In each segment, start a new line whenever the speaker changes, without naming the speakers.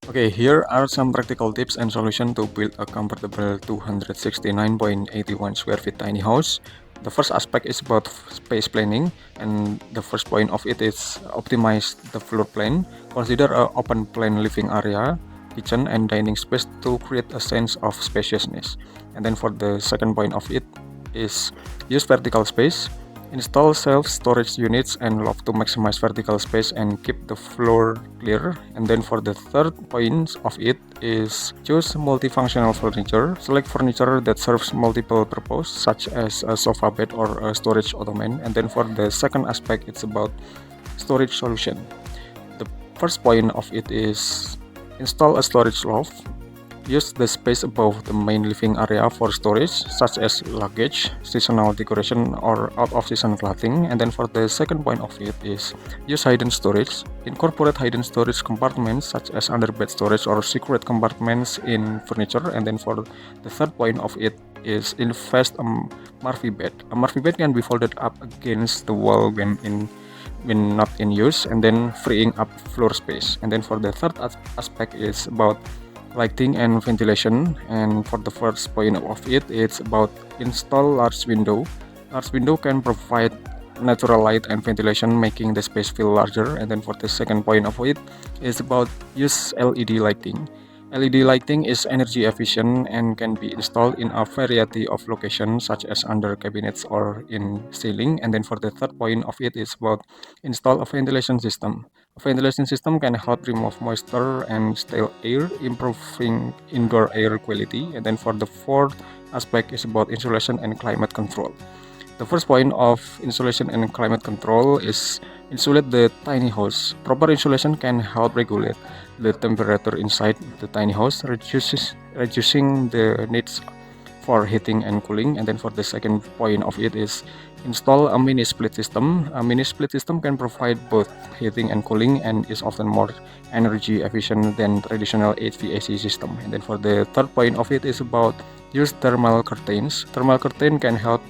Okay, here are some practical tips and solutions to build a comfortable 269.81 square feet tiny house. The first aspect is about space planning, and the first point of it is optimize the floor plan. Consider an open plan living area, kitchen, and dining space to create a sense of spaciousness. And then for the second point of it is use vertical space. Install self-storage units and loft to maximize vertical space and keep the floor clear. And then for the third point of it is choose multifunctional furniture. Select furniture that serves multiple purposes, such as a sofa bed or a storage ottoman. And then for the second aspect, it's about storage solution. The first point of it is install a storage loft. Use the space above the main living area for storage, such as luggage, seasonal decoration, or out-of-season clothing. And then for the second point of it is use hidden storage. Incorporate hidden storage compartments, such as underbed storage or secret compartments in furniture. And then for the third point of it is invest a Murphy bed. A Murphy bed can be folded up against the wall when not in use, and then freeing up floor space. And then for the third aspect is about lighting and ventilation, and for the first point of it, it's about install large window. Large window can provide natural light and ventilation, making the space feel larger. And then for the second point of it is about use LED lighting. LED lighting is energy efficient and can be installed in a variety of locations, such as under cabinets or in ceiling. And then for the third point of it is about install a ventilation system. A ventilation system can help remove moisture and stale air, improving indoor air quality. And then for the fourth aspect is about insulation and climate control. The first point of insulation and climate control is insulate the tiny house. Proper insulation can help regulate the temperature inside the tiny house, reducing the needs for heating and cooling. And then for the second point of it is install a mini split system. A mini split system can provide both heating and cooling and is often more energy efficient than traditional HVAC system. And then for the third point of it is about use thermal curtains. Thermal curtain can help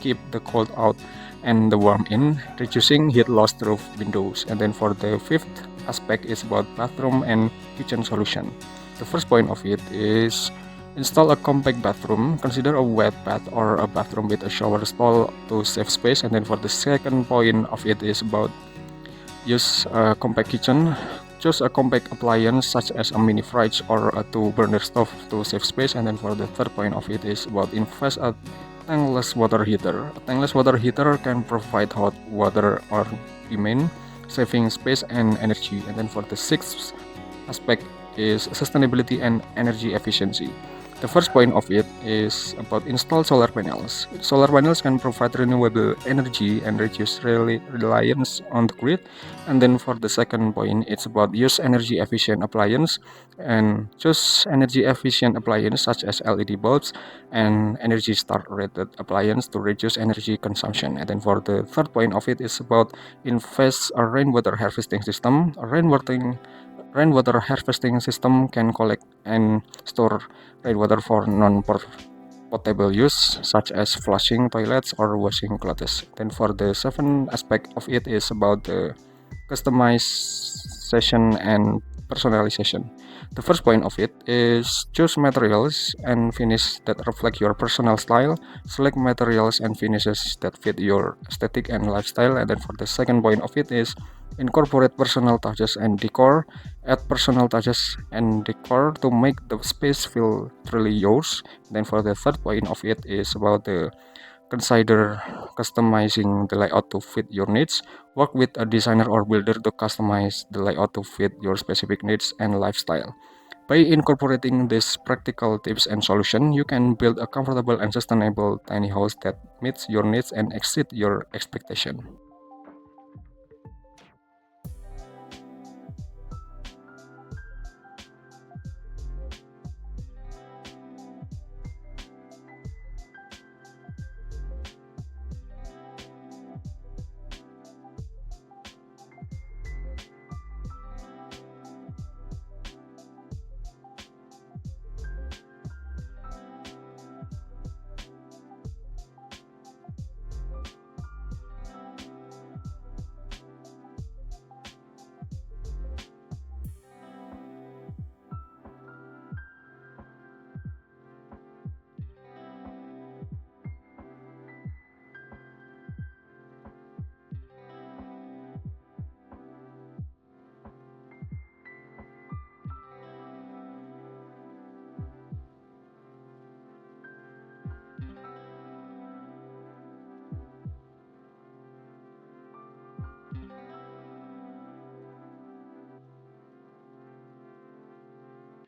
keep the cold out and the warm in, reducing heat loss through windows. And then for the fifth aspect is about bathroom and kitchen solution. The first point of it is install a compact bathroom. Consider a wet bath or a bathroom with a shower stall to save space. And then for the second point of it is about use a compact kitchen. Choose a compact appliance such as a mini fridge or a two-burner stove to save space. And then for the third point of it is about invest a tankless water heater. A tankless water heater can provide hot water or demand, saving space and energy. And then for the sixth aspect is sustainability and energy efficiency. The first point of it is about install solar panels. Solar panels can provide renewable energy and reduce reliance on the grid. And then for the second point, it's about use energy efficient appliance and choose energy efficient appliance such as LED bulbs and Energy Star rated appliance to reduce energy consumption. And then for the third point of it is about invest a rainwater harvesting system. A rainwater harvesting system can collect and store rainwater for non-potable use, such as flushing toilets or washing clothes. Then for the seventh aspect of it is about the customization and personalization. The first point of it is choose materials and finish that reflect your personal style. Select materials and finishes that fit your aesthetic and lifestyle. And then for the second point of it is incorporate personal touches and decor. Add personal touches and decor to make the space feel truly yours. Then for the third point of it is about the consider customizing the layout to fit your needs. Work with a designer or builder to customize the layout to fit your specific needs and lifestyle. By incorporating these practical tips and solutions, you can build a comfortable and sustainable tiny house that meets your needs and exceed your expectation.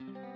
you.